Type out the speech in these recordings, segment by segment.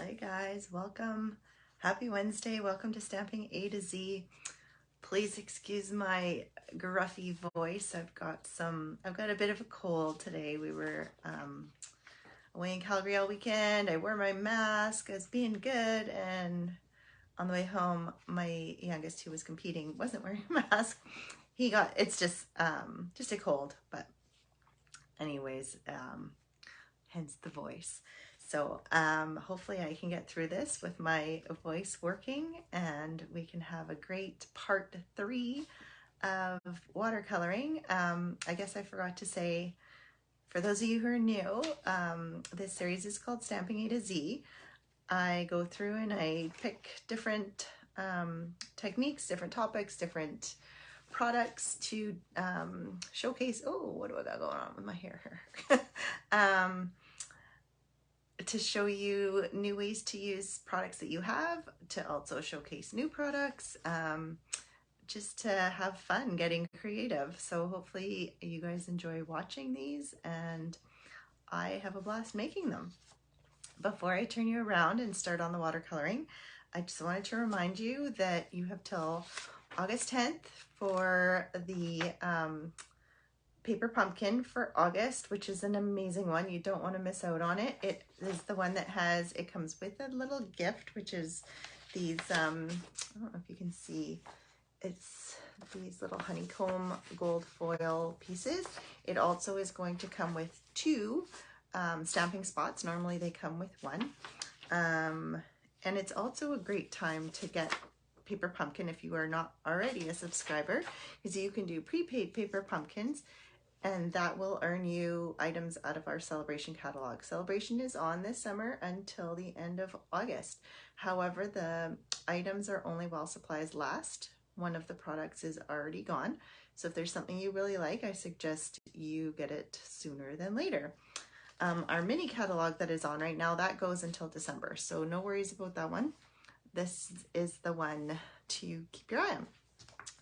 Hi guys, welcome. Happy Wednesday. Welcome to Stamping A to Z. Please excuse my gruffy voice. I've got a bit of a cold today. We were away in Calgary all weekend. I wore my mask. I was being good, and on the way home, my youngest, who was competing, wasn't wearing a mask. It's just a cold, but anyways, hence the voice. So hopefully I can get through this with my voice working, and we can have a great part 3 of watercoloring. I guess I forgot to say, for those of you who are new, this series is called Stamping A to Z. I go through and I pick different techniques, different topics, different products to showcase. Oh, what do I got going on with my hair here? To show you new ways to use products that you have, to also showcase new products, just to have fun getting creative. So hopefully you guys enjoy watching these, and I have a blast making them. Before I turn you around and start on the watercoloring, I just wanted to remind you that you have till August 10th for the paper pumpkin for August, which is an amazing one. You don't want to miss out on it. It is the one that it comes with a little gift, which is these, I don't know if you can see, it's these little honeycomb gold foil pieces. It also is going to come with 2 stamping spots. Normally they come with 1. And it's also a great time to get paper pumpkin if you are not already a subscriber, because you can do prepaid paper pumpkins, and that will earn you items out of our Celebration catalog. Celebration is on this summer until the end of August. However, the items are only while supplies last. One of the products is already gone. So if there's something you really like, I suggest you get it sooner than later. Our mini catalog that is on right now, that goes until December. So no worries about that one. This is the one to keep your eye on.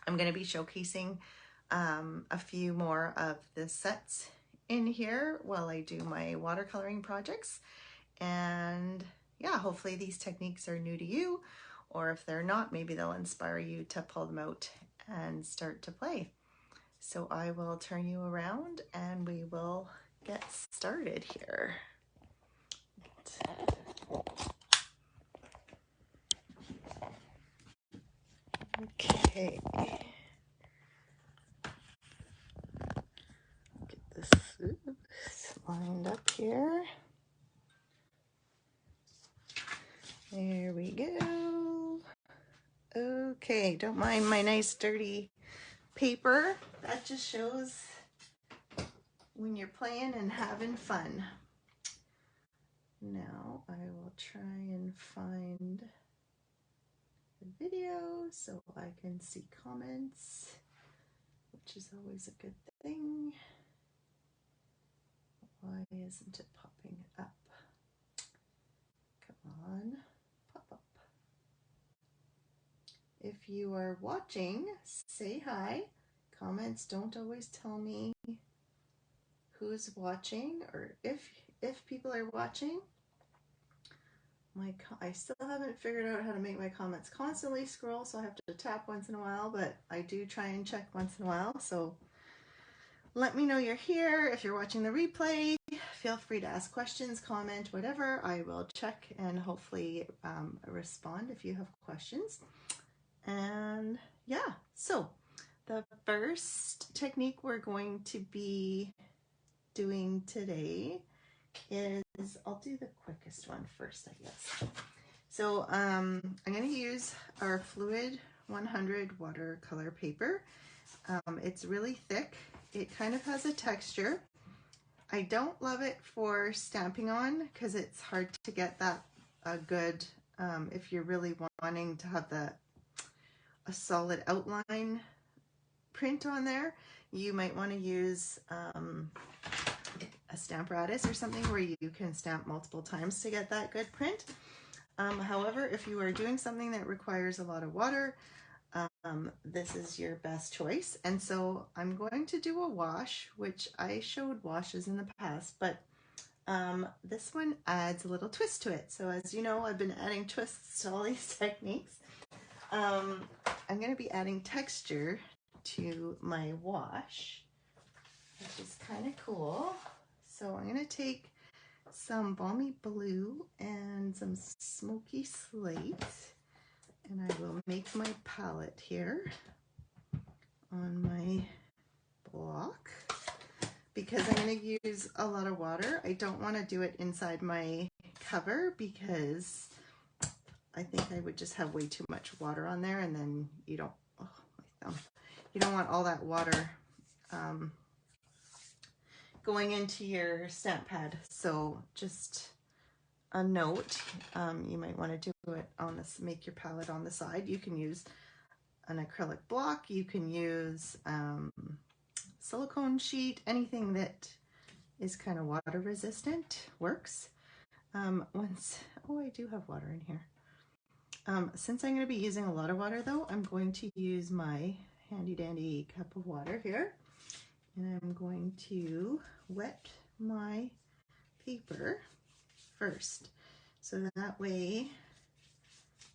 I'm going to be showcasing a few more of the sets in here while I do my watercoloring projects. And yeah, hopefully these techniques are new to you, or if they're not, maybe they'll inspire you to pull them out and start to play. So I will turn you around and we will get started here. Okay. Get this lined up here. There we go. Okay, don't mind my nice dirty paper. That just shows when you're playing and having fun. Now I will try and find the video so I can see comments, which is always a good thing. Why isn't it popping up? Come on, pop up. If you are watching, say hi. Comments don't always tell me who's watching or if people are watching. I still haven't figured out how to make my comments constantly scroll, so I have to tap once in a while, but I do try and check once in a while. So let me know you're here. If you're watching the replay, feel free to ask questions, comment, whatever. I will check and hopefully respond if you have questions. And yeah, so the first technique we're going to be doing today is, I'll do the quickest one first, I guess. So I'm going to use our Fluid 100 watercolor paper. It's really thick. It kind of has a texture. I don't love it for stamping on because it's hard to get that good, if you're really wanting to have a solid outline print on there, you might want to use a Stamparatus or something where you can stamp multiple times to get that good print. However, if you are doing something that requires a lot of water, this is your best choice. And so I'm going to do a wash, which I showed washes in the past, but This one adds a little twist to it. So as you know, I've been adding twists to all these techniques. I'm going to be adding texture to my wash, which is kind of cool. So I'm going to take some balmy blue and some smoky slate, and I will make my palette here on my block. Because I'm going to use a lot of water, I don't want to do it inside my cover because I think I would just have way too much water on there, and then you don't, oh, my thumb. You don't want all that water going into your stamp pad. So just a note, you might want to do it on this, make your palette on the side. You can use an acrylic block, you can use silicone sheet, anything that is kind of water resistant works. Oh, I do have water in here. Since I'm going to be using a lot of water though, I'm going to use my handy dandy cup of water here, and I'm going to wet my paper first, so that way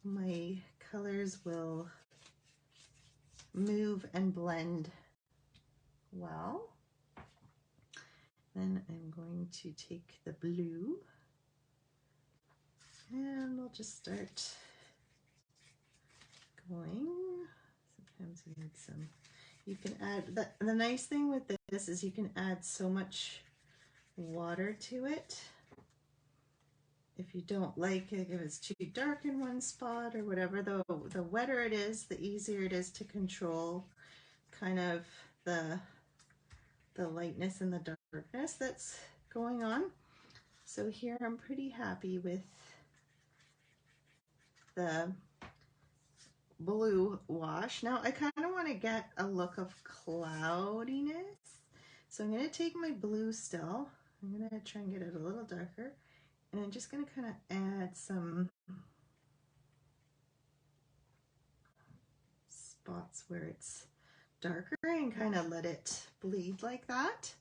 my colors will move and blend well. Then I'm going to take the blue and we'll just start going. Sometimes we add some, you can add, the nice thing with this is you can add so much water to it. If you don't like it, if it's too dark in one spot or whatever, the wetter it is, the easier it is to control kind of the lightness and the darkness that's going on. So here I'm pretty happy with the blue wash. Now I kind of want to get a look of cloudiness. So I'm going to take my blue still. I'm going to try and get it a little darker. And I'm just going to kind of add some spots where it's darker and kind of let it bleed like that.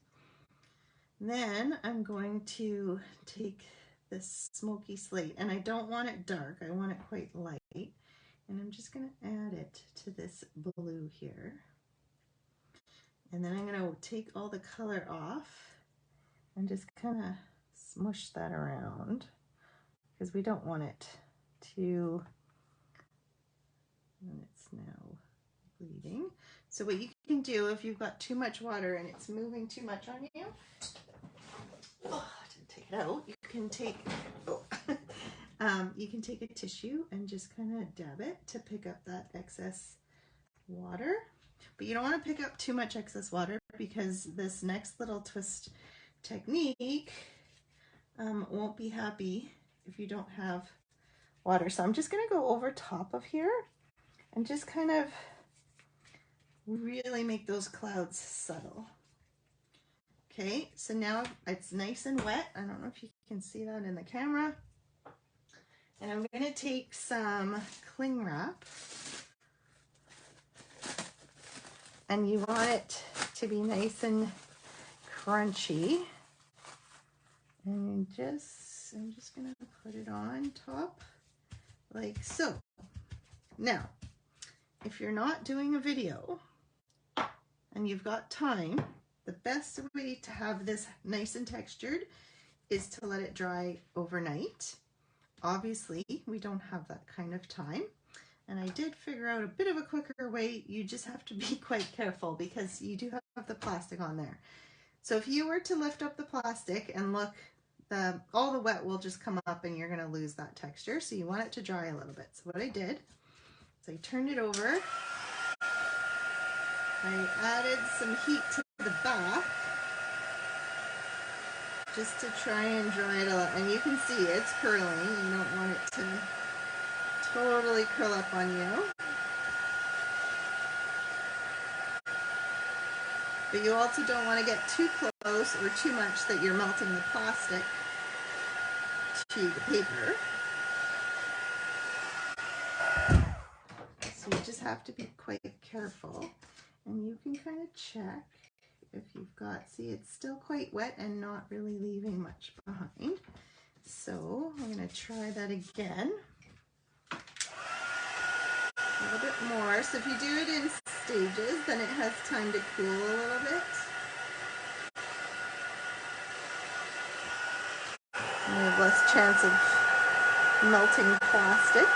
And then I'm going to take this smoky slate, and I don't want it dark, I want it quite light, and I'm just going to add it to this blue here. And then I'm going to take all the color off and just kind of smush that around, because we don't want it to, and it's now bleeding. So what you can do if you've got too much water and it's moving too much on you, oh, I didn't take it out. You can take, oh, you can take a tissue and just kind of dab it to pick up that excess water. But you don't want to pick up too much excess water, because this next little twist technique won't be happy if you don't have water. So I'm just going to go over top of here and just kind of really make those clouds subtle. Okay, so now it's nice and wet. I don't know if you can see that in the camera. And I'm going to take some cling wrap. And you want it to be nice and crunchy. And I'm just going to put it on top like so. Now, if you're not doing a video and you've got time, the best way to have this nice and textured is to let it dry overnight. Obviously, we don't have that kind of time. And I did figure out a bit of a quicker way. You just have to be quite careful because you do have the plastic on there. So if you were to lift up the plastic and look, all the wet will just come up and you're going to lose that texture. So you want it to dry a little bit. So what I did is I turned it over. I added some heat to the back just to try and dry it a lot. And you can see it's curling. You don't want it to totally curl up on you. But you also don't want to get too close or too much that you're melting the plastic to the paper. So you just have to be quite careful. And you can kind of check if you've got, see, it's still quite wet and not really leaving much behind. So I'm going to try that again. A little bit more. So if you do it in stages, then it has time to cool a little bit. And you have less chance of melting plastic.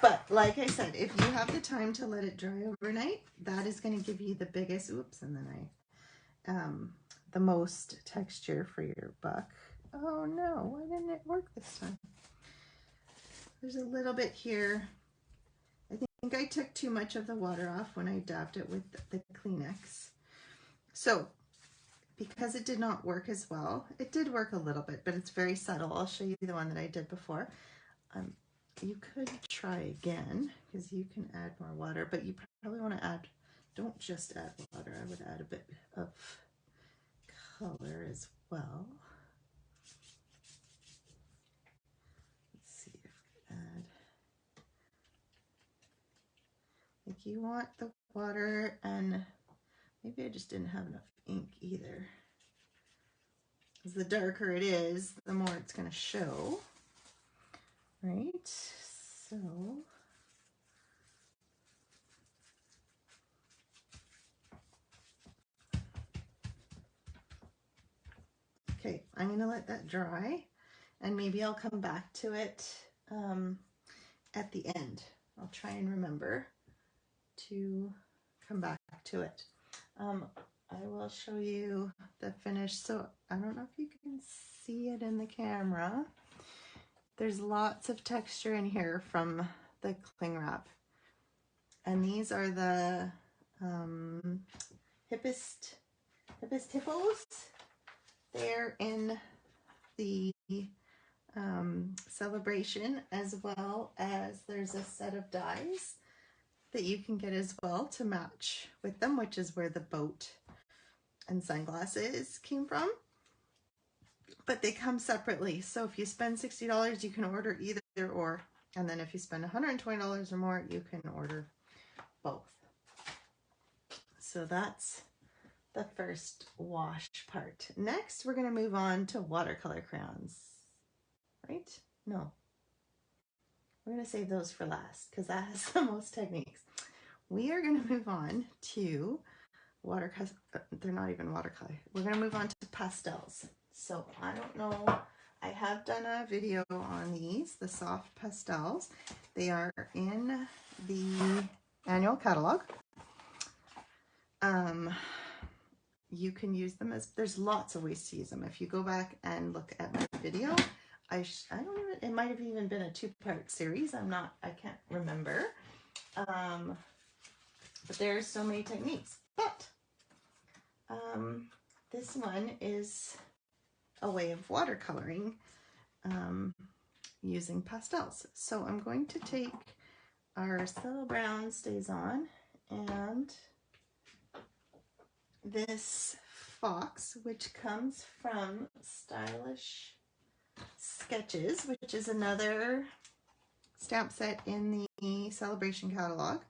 But like I said, if you have the time to let it dry overnight, that is going to give you the biggest, oops, and then the most texture for your buck. Oh no, why didn't it work this time? There's a little bit here. I think I took too much of the water off when I dabbed it with the Kleenex. So because it did not work as well, it did work a little bit, but it's very subtle. I'll show you the one that I did before. You could try again because you can add more water, but you probably want to add, don't just add water. I would add a bit of color as well. Let's see if I add, like you want the water, and maybe I just didn't have enough ink either. Because the darker it is, the more it's going to show, right? So okay, I'm going to let that dry, and maybe I'll come back to it at the end. I'll try and remember to come back to it. I will show you the finish. So I don't know if you can see it in the camera. There's lots of texture in here from the cling wrap. And these are the hippest hippos. They're in the sale-a-bration, as well as there's a set of dies that you can get as well to match with them, which is where the boat and sunglasses came from. But they come separately. So if you spend $60, you can order either or. And then if you spend $120 or more, you can order both. So that's the first wash part. Next, we're going to move on to watercolor crayons. Right? No. We're going to save those for last because that has the most techniques. We are going to move on to watercolor. They're not even watercolor. We're going to move on to pastels. So I don't know. I have done a video on these, the soft pastels. They are in the annual catalog. You can use them as, there's lots of ways to use them. If you go back and look at my video, I don't even, it might have even been a 2-part series. I can't remember. But there's so many techniques. But this one is a way of watercoloring using pastels. So I'm going to take our Stella Brown Stays On and this fox, which comes from Stylish Sketches, which is another stamp set in the Sale-a-bration catalog.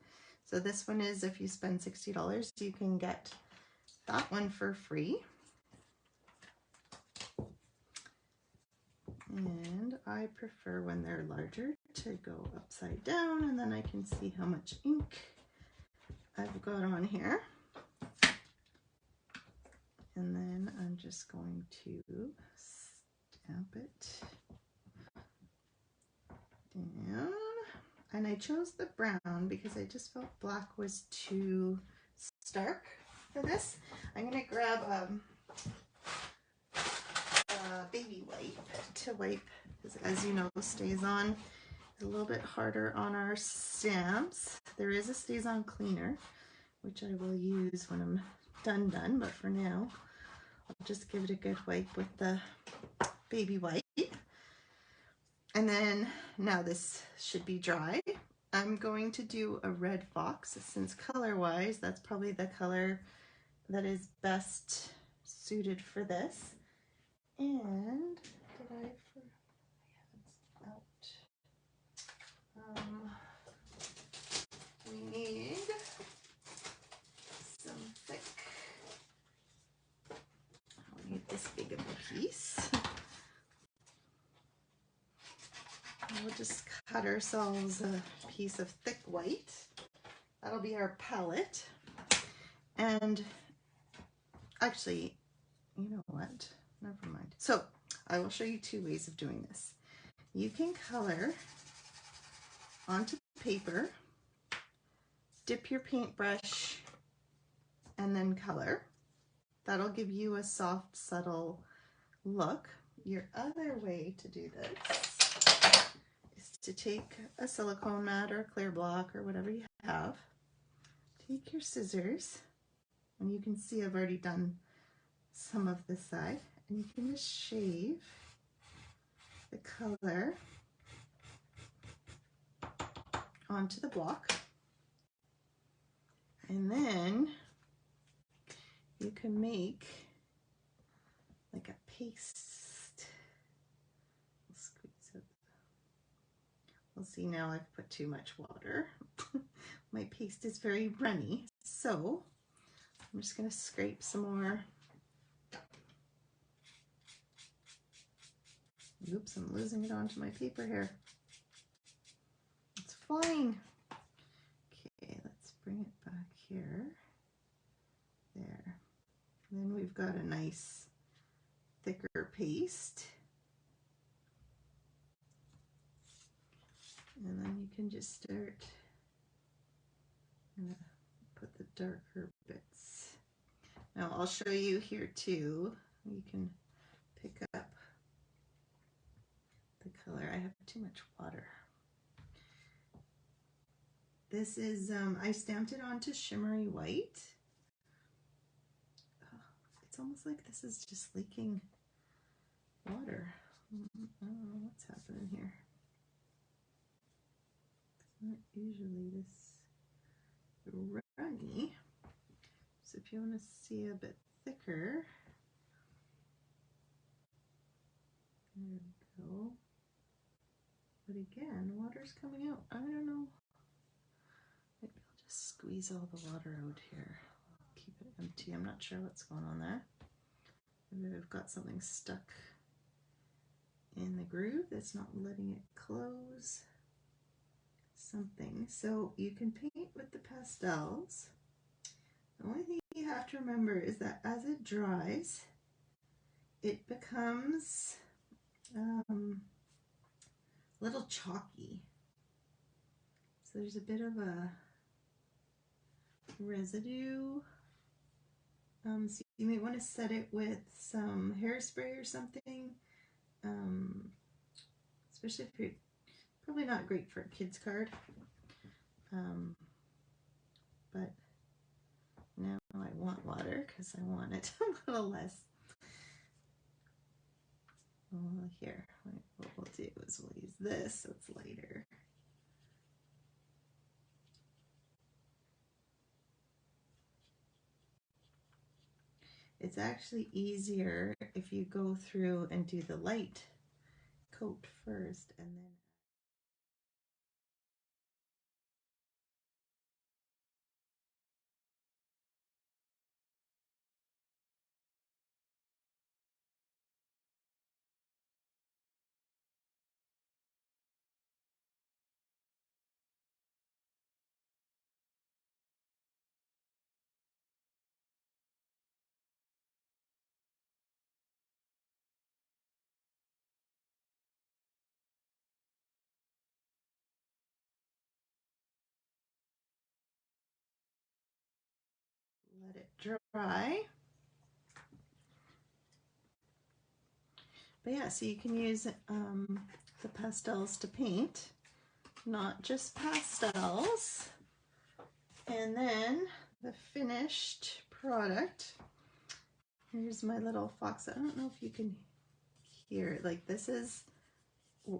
So this one is, if you spend $60, you can get that one for free. And I prefer when they're larger to go upside down, and then I can see how much ink I've got on here. And then I'm just going to stamp it down. And I chose the brown because I just felt black was too stark for this. I'm going to grab a baby wipe to wipe, because as you know, Stays On is a little bit harder on our stamps. There is a Stays On cleaner, which I will use when I'm done, but for now, I'll just give it a good wipe with the baby wipe. And then now this should be dry. I'm going to do a red fox, since color-wise, that's probably the color that is best suited for this. And did I? Yeah, it's out. We need we'll just cut ourselves a piece of thick white. That'll be our palette. And actually, you know what? Never mind. So I will show you two ways of doing this. You can color onto paper, dip your paintbrush, and then color. That'll give you a soft, subtle look. Your other way to do this is to take a silicone mat or a clear block or whatever you have. Take your scissors, and you can see I've already done some of this side, and you can just shave the color onto the block, and then you can make like a paste. We'll squeeze it. We'll see now I've put too much water. My paste is very runny, so I'm just going to scrape some more. Oops, I'm losing it onto my paper here. It's fine. Okay, let's bring it back here. There. Then we've got a nice thicker paste. And then you can just start and put the darker bits. Now I'll show you here too. You can pick up the color. I have too much water. This is, I stamped it onto shimmery white. Oh, it's almost like this is just leaking water. I don't know what's happening here. It's not usually this runny. So if you want to see a bit thicker, there we go. But again, water's coming out. I don't know. Maybe I'll just squeeze all the water out here. I'll keep it empty. I'm not sure what's going on there. Maybe I've got something stuck in the groove that's not letting it close. Something. So you can paint with the pastels. The only thing you have to remember is that as it dries, it becomes a little chalky. So there's a bit of a residue. So you may want to set it with some hairspray or something, especially if you're probably not great for a kid's card. But now I want water because I want it a little less. Well, here, what we'll do is we'll use this so it's lighter. It's actually easier if you go through and do the light coat first and then let it dry. But yeah, so you can use the pastels to paint, not just pastels. And then the finished product, here's my little fox. I don't know if you can hear it. Like, this is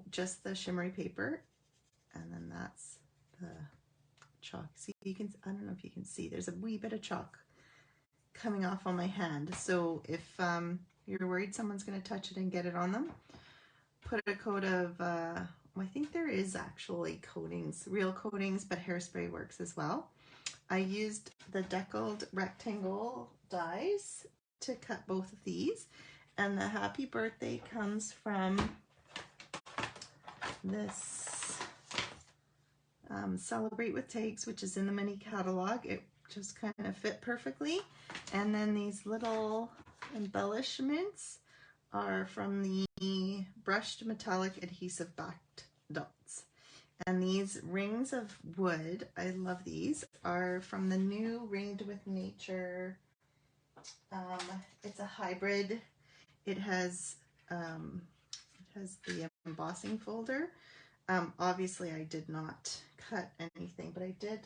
just the shimmery paper, and then that's the chalk. See, you can, I don't know if you can see, there's a wee bit of chalk coming off on my hand. So if you're worried someone's going to touch it and get it on them, put a coat of, I think there is actually coatings, real coatings, but hairspray works as well. I used the deckled rectangle dies to cut both of these, and the happy birthday comes from this Celebrate with Tags, which is in the mini catalog. It just kind of fit perfectly. And then these little embellishments are from the brushed metallic adhesive backed dots. And these rings of wood, I love these, are from the new Ringed with Nature. It's a hybrid. It has the embossing folder. Obviously I did not cut anything, but I did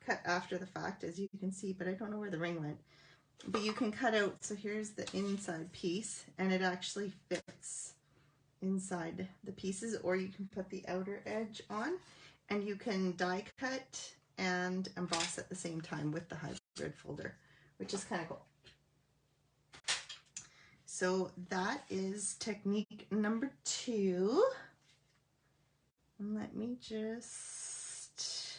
cut after the fact, as you can see, but I don't know where the ring went. But you can cut out, so here's the inside piece, and it actually fits inside the pieces, or you can put the outer edge on, and you can die cut and emboss at the same time with the hybrid folder, which is kind of cool. So that is technique number 2. And let me just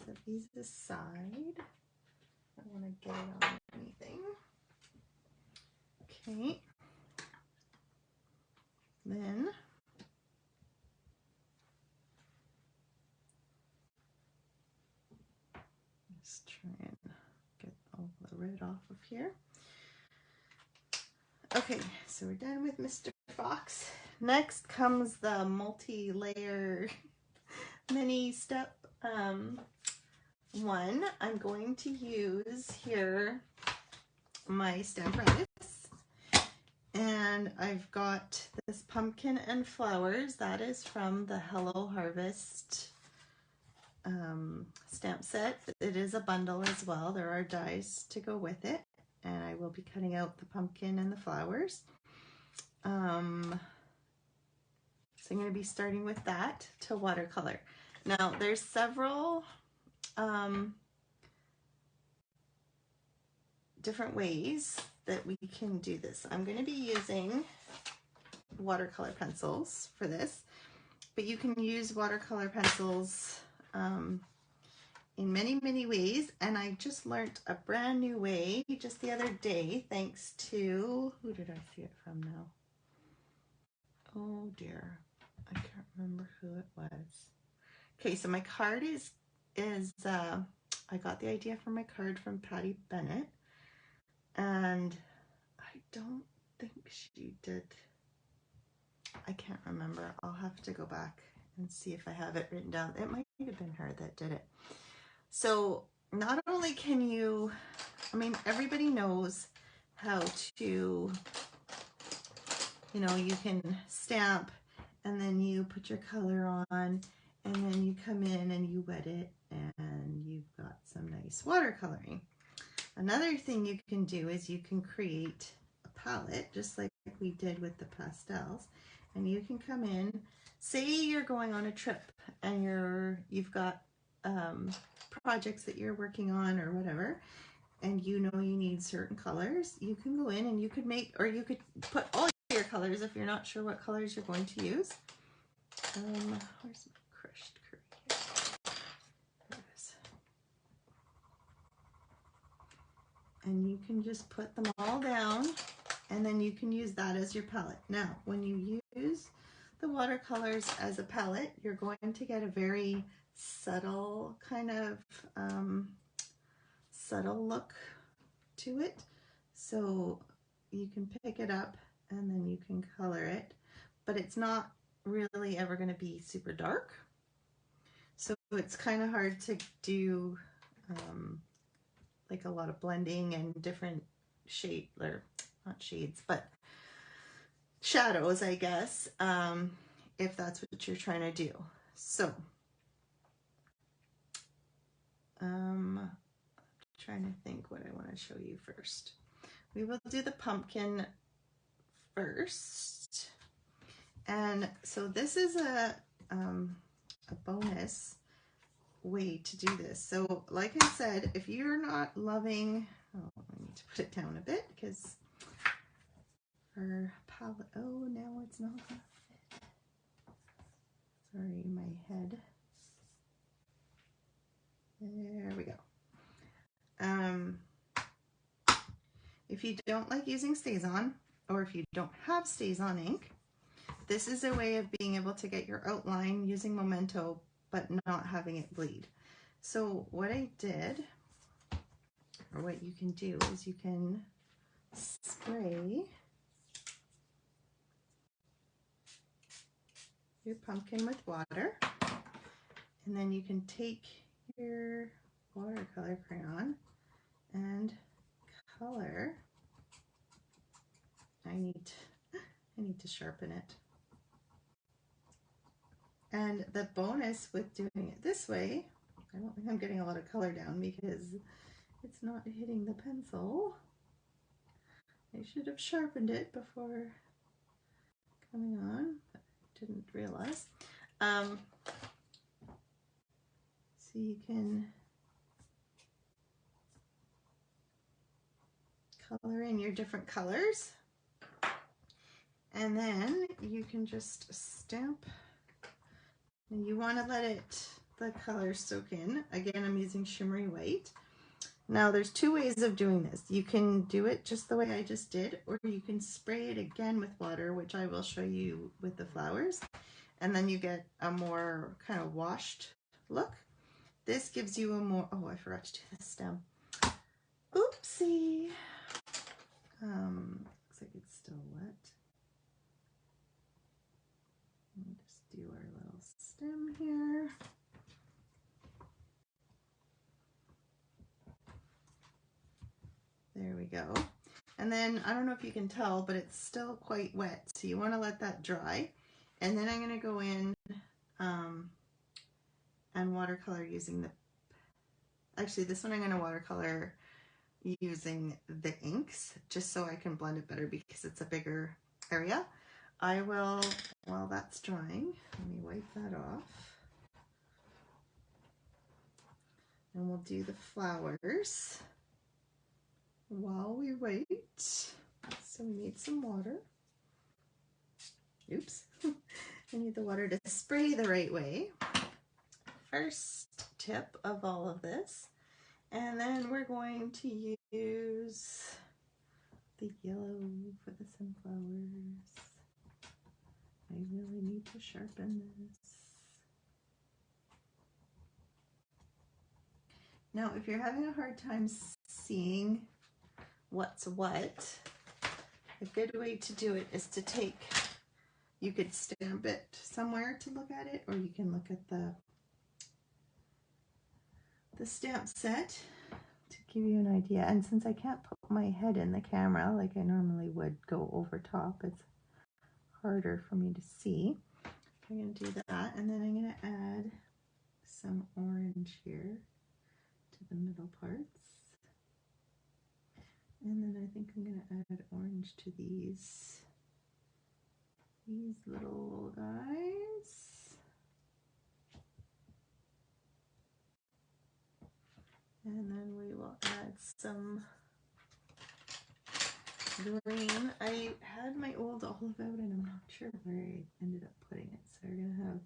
set these aside. I don't want to get it on anything. Okay. Then let's try and get all the red off of here. Okay, so we're done with Mr. Fox. Next comes the multi-layer mini step one. I'm going to use here my Stamparatus, and I've got this pumpkin and flowers. That is from the Hello Harvest stamp set. It is a bundle as well. There are dies to go with it, and I will be cutting out the pumpkin and the flowers. So I'm going to be starting with that to watercolor. Now there's several different ways that we can do this. I'm going to be using watercolor pencils for this, but you can use watercolor pencils in many ways, and I just learned a brand new way just the other day thanks to, who did I see it from now? Oh dear, I can't remember who it was. Okay, so my card is I got the idea for my card from Patty Bennett, and I don't think she did. I can't remember. I'll have to go back and see if I have it written down. It might have been her that did it. So not only can you, I mean, everybody knows how to, you know, you can stamp and then you put your color on and then you come in and you wet it and you've got some nice watercoloring. Another thing you can do is you can create a palette just like we did with the pastels, and you can come in, say you're going on a trip and you've got projects that you're working on or whatever, and you know you need certain colors. You can go in and you could make, or you could put all your colors if you're not sure what colors you're going to use. Where's my crushed curry here? There it is. And you can just put them all down, and then you can use that as your palette. Now, when you use the watercolors as a palette, you're going to get a very subtle kind of subtle look to it. So you can pick it up and then you can color it, but it's not really ever going to be super dark. So it's kind of hard to do like a lot of blending and different shade, or not shades, but shadows, I guess, if that's what you're trying to do. So trying to think what I want to show you first. We will do the pumpkin first, and so this is a bonus way to do this. So like I said, if you're not loving, oh, I need to put it down a bit because our palette, oh, now it's not gonna fit. Sorry, my head. There we go. If you don't like using StazOn, or if you don't have StazOn ink, this is a way of being able to get your outline using Memento, but not having it bleed. So what I did, or what you can do, is you can spray your pumpkin with water, and then you can take your watercolor crayon and color. I need to sharpen it. And the bonus with doing it this way, I don't think I'm getting a lot of color down because it's not hitting the pencil. I should have sharpened it before coming on, but I didn't realize. So you can color in your different colors, and then you can just stamp. And you want to let the color soak in. Again, I'm using shimmery white. Now there's two ways of doing this. You can do it just the way I just did, or you can spray it again with water, which I will show you with the flowers, and then you get a more kind of washed look. This gives you a more, oh, I forgot to do the stem. Oopsie. Looks like it's still wet. We'll just do our little stem here. There we go. And then, I don't know if you can tell, but it's still quite wet. So you want to let that dry. And then I'm going to go in and watercolor using the, actually this one I'm going to watercolor using the inks, just so I can blend it better because it's a bigger area. I will, while that's drying, let me wipe that off. And we'll do the flowers while we wait. So we need some water. Oops. I need the water to spray the right way. First tip of all of this. And then we're going to use the yellow for the sunflowers. I really need to sharpen this. Now, if you're having a hard time seeing what's what, a good way to do it is to take, you could stamp it somewhere to look at it, or you can look at the stamp set to give you an idea. And since I can't put my head in the camera like I normally would go over top, it's harder for me to see. I'm going to do that, and then I'm going to add some orange here to the middle parts. And then I think I'm going to add orange to these little guys. And then we will add some green. I had my old olive out and I'm not sure where I ended up putting it. So we're going to have,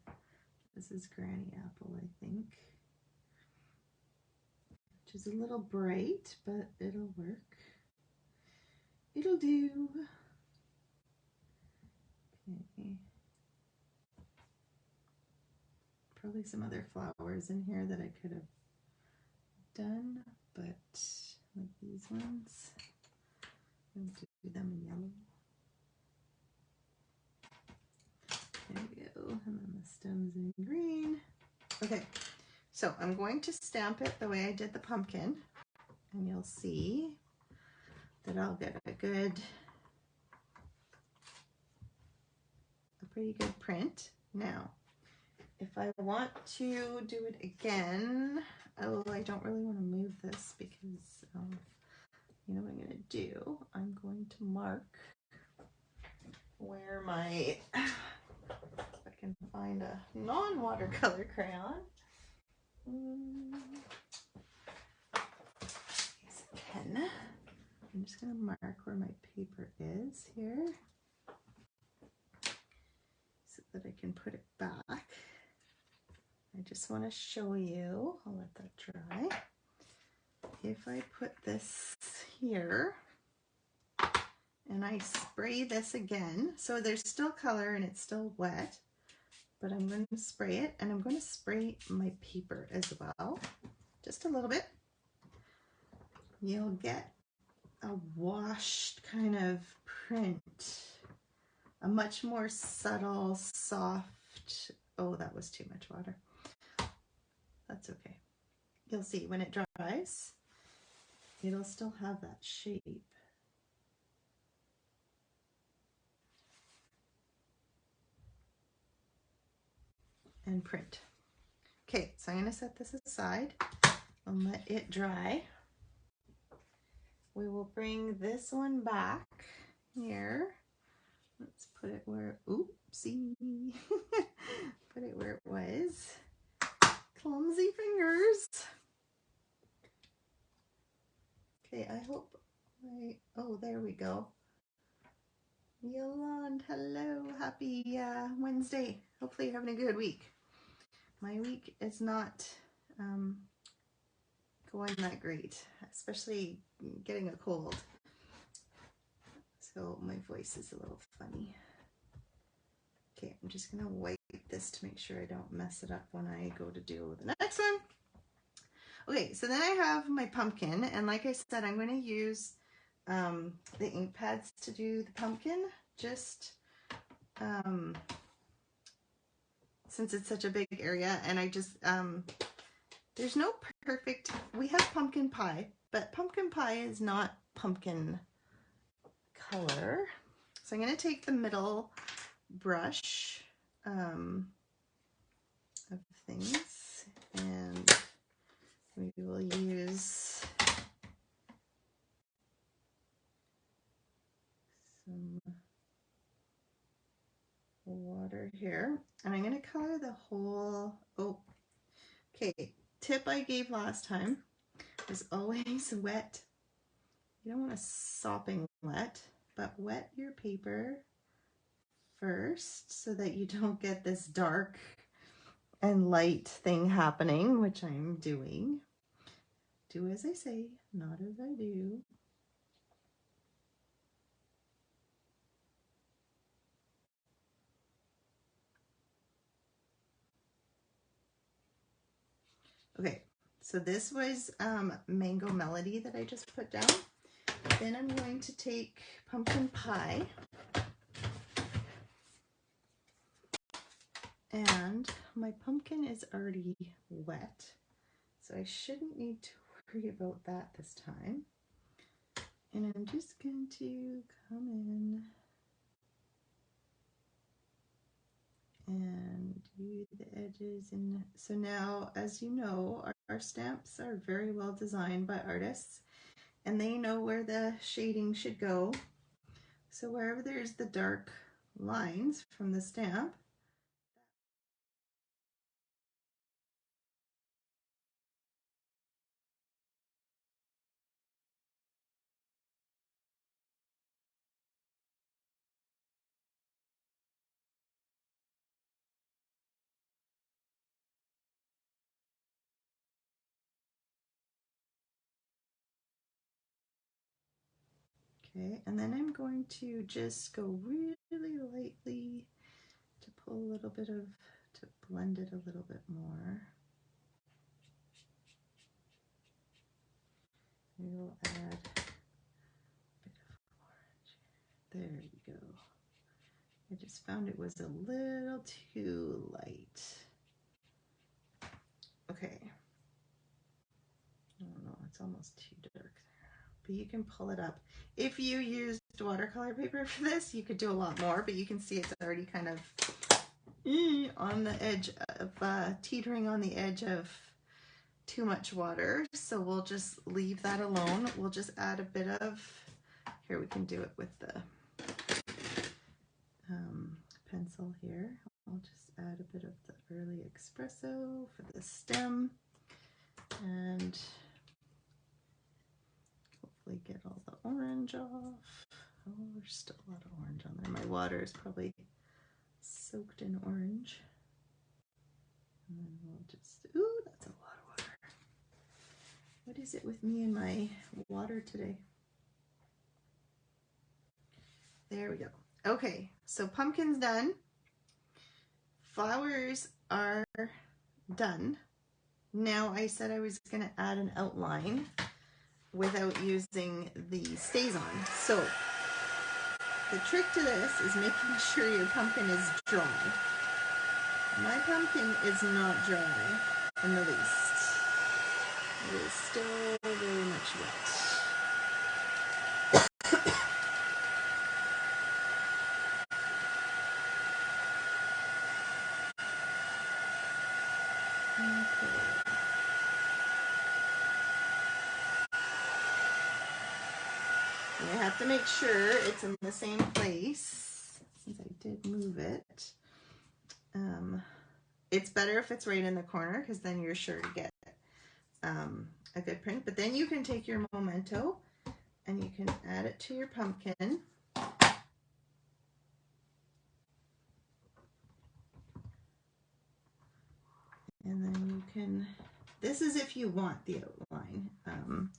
this is Granny Apple, I think, which is a little bright, but it'll work. It'll do. Okay. Probably some other flowers in here that I could have done, but like these ones, I'm going to do them in yellow. There we go, and then the stems in green. Okay, so I'm going to stamp it the way I did the pumpkin, and you'll see that I'll get a pretty good print. Now, if I want to do it again, I don't really want to move this because you know what I'm going to do? I'm going to mark where my, if I can find a non-watercolor crayon. Use a pen. I'm just going to mark where my paper is here so that I can put it back. I just want to show you, I'll let that dry. If I put this here and I spray this again. So there's still color and it's still wet, but I'm going to spray it, and I'm going to spray my paper as well, just a little bit. You'll get a washed kind of print, a much more subtle, soft, oh, that was too much water. That's okay. You'll see when it dries, it'll still have that shape. And print. Okay, so I'm going to set this aside and let it dry. We will bring this one back here. Let's put it where, oopsie, put it where it was. Clumsy fingers. Okay, I hope, oh, there we go. Yolande, hello, happy Wednesday. Hopefully you're having a good week. My week is not going that great, especially getting a cold. So my voice is a little funny. Okay, I'm just gonna wipe this to make sure I don't mess it up when I go to do the next one. Okay, so then I have my pumpkin, and like I said, I'm gonna use the ink pads to do the pumpkin, just since it's such a big area, and I just, there's no perfect, we have pumpkin pie, but pumpkin pie is not pumpkin color. So I'm going to take the middle brush of things, and maybe we'll use some water here, and I'm going to color the whole, okay, tip I gave last time is always wet. You don't want a sopping wet, but wet your paper first so that you don't get this dark and light thing happening, which I'm doing. Do as I say, not as I do. Okay, so this was Mango Melody that I just put down. Then I'm going to take Pumpkin Pie, and my pumpkin is already wet, so I shouldn't need to worry about that this time. And I'm just going to come in and do the edges. And so now, as you know, our stamps are very well designed by artists, and they know where the shading should go. So wherever there's the dark lines from the stamp, okay, and then I'm going to just go really lightly to pull a little bit of, to blend it a little bit more. We'll add a bit of orange. There you go. I just found it was a little too light. Okay. I don't know, it's almost too dark there, but you can pull it up. If you used watercolor paper for this, you could do a lot more, but you can see it's already kind of on the edge of, teetering on the edge of too much water. So we'll just leave that alone. We'll just add a bit of, here we can do it with the pencil here. I'll just add a bit of the early espresso for the stem, and hopefully get all the orange off. Oh, there's still a lot of orange on there. My water is probably soaked in orange. And then we'll just, ooh, that's a lot of water. What is it with me and my water today? There we go. Okay, so pumpkin's done. Flowers are done. Now I said I was going to add an outline without using the stays on. So the trick to this is making sure your pumpkin is dry. My pumpkin is not dry in the least. It is still very much wet. I have to make sure it's in the same place since I did move it. It's better if it's right in the corner because then you're sure to get a good print. But then you can take your memento and you can add it to your pumpkin. And then you can, this is if you want the outline.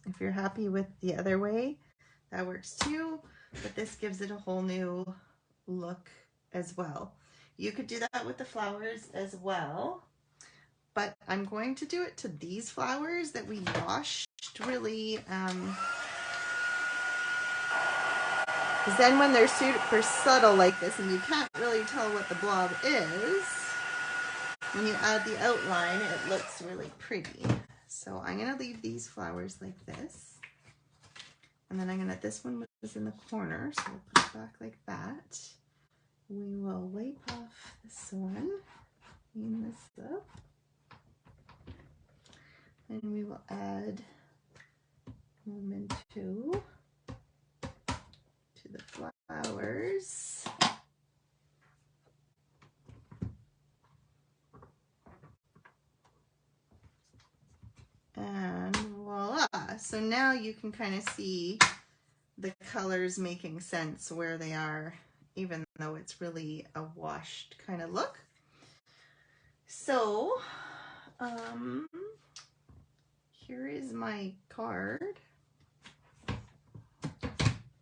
If you're happy with the other way, that works too, but this gives it a whole new look as well. You could do that with the flowers as well, but I'm going to do it to these flowers that we washed really, because then when they're super subtle like this and you can't really tell what the blob is, when you add the outline, it looks really pretty. So I'm going to leave these flowers like this. And then I'm going to, this one was in the corner, so we'll put it back like that. We will wipe off this one, clean this up. And we will add memento to the flowers. And voila. So now you can kind of see the colors making sense where they are, even though it's really a washed kind of look. So, here is my card.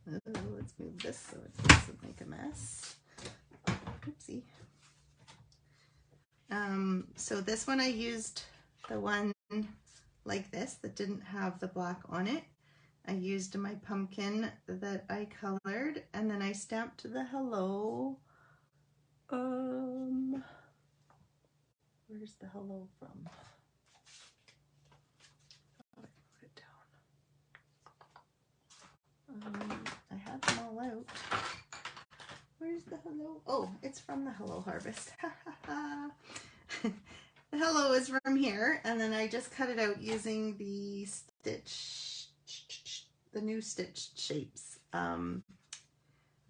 Let's move this so it doesn't make a mess. Oopsie. So this one I used the one like this that didn't have the black on it. I used my pumpkin that I colored, and then I stamped the hello. Where's the hello from? I wrote it down. I had them all out. Where's the hello? Oh, it's from the Hello Harvest. The hello is from here, and then I just cut it out using the stitch, the new stitch shapes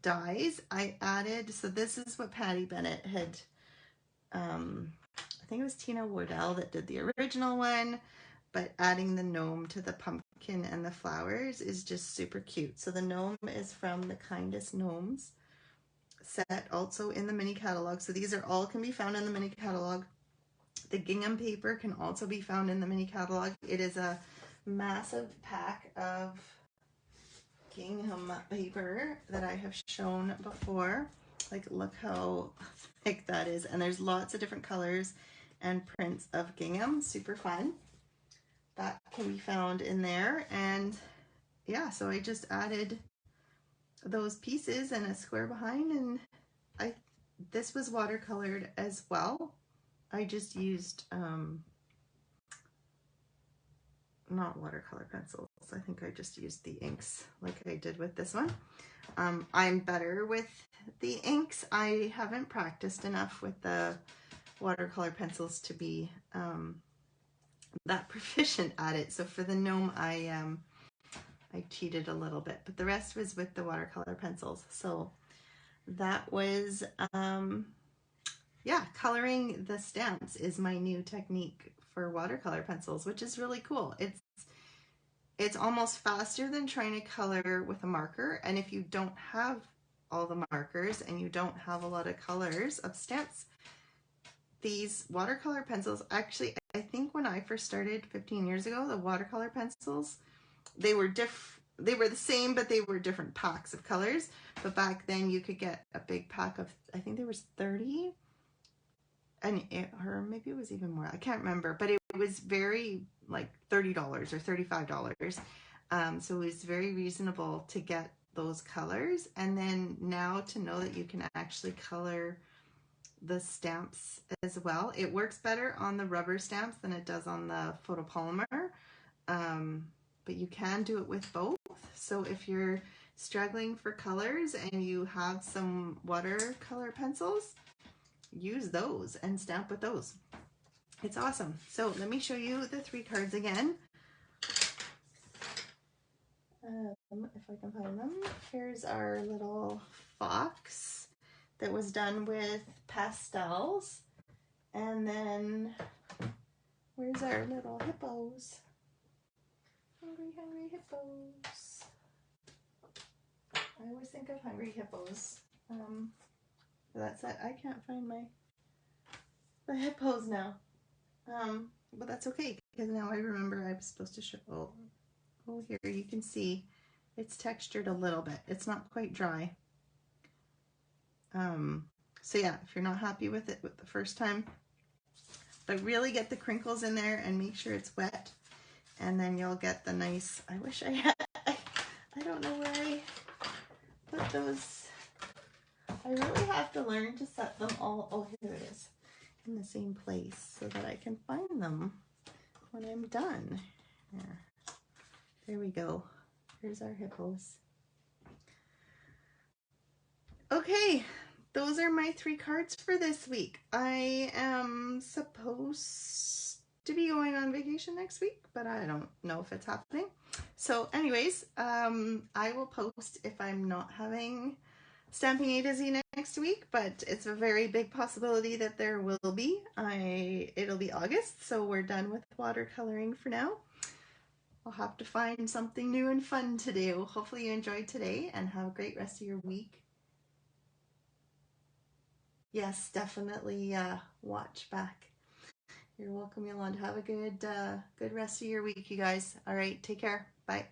dies. I added, so this is what Patty Bennett had, I think it was Tina Wardell that did the original one, but adding the gnome to the pumpkin and the flowers is just super cute. So the gnome is from the Kindest Gnomes set, also in the mini catalog. So these are all can be found in the mini catalog. The gingham paper can also be found in the mini catalog. It is a massive pack of gingham paper that I have shown before. Like, look how thick that is. And there's lots of different colors and prints of gingham. Super fun. That can be found in there. And yeah, so I just added those pieces and a square behind, and this was watercolored as well. I just used not watercolor pencils. I think I just used the inks like I did with this one. I'm better with the inks. I haven't practiced enough with the watercolor pencils to be that proficient at it. So for the gnome, I cheated a little bit, but the rest was with the watercolor pencils. So that was, yeah, coloring the stamps is my new technique for watercolor pencils, which is really cool. It's almost faster than trying to color with a marker. And if you don't have all the markers and you don't have a lot of colors of stamps, these watercolor pencils, actually, I think when I first started 15 years ago, the watercolor pencils, they were they were the same, but they were different packs of colors. But back then you could get a big pack of, I think there was 30, and or maybe it was even more. I can't remember, but it was very like $30 or $35. So it was very reasonable to get those colors. And then now to know that you can actually color the stamps as well. It works better on the rubber stamps than it does on the photopolymer. But you can do it with both. So if you're struggling for colors and you have some watercolor pencils, use those and stamp with those. It's awesome. So let me show you the 3 cards again. If I can find them. Here's our little fox that was done with pastels. And then where's our little hippos? Hungry, hungry hippos. I always think of hungry hippos. That's it. I can't find the hippos now. But that's okay, because now I remember I was supposed to show. Oh, here you can see it's textured a little bit. It's not quite dry. So yeah, if you're not happy with it the first time, but really get the crinkles in there and make sure it's wet, and then you'll get the nice, I wish I had, I don't know where I put those. I really have to learn to set them all, oh here it is, in the same place so that I can find them when I'm done. There we go. Here's our hippos. Okay, those are my 3 cards for this week. I am supposed to be going on vacation next week, but I don't know if it's happening. So anyways, I will post if I'm not having Stamping A to Z next week, but it's a very big possibility that there will be. It'll be August, so we're done with watercoloring for now. I'll have to find something new and fun to do. Hopefully you enjoyed today and have a great rest of your week. Yes, definitely watch back. You're welcome, Yolanda. Have a good rest of your week, you guys. All right, take care. Bye.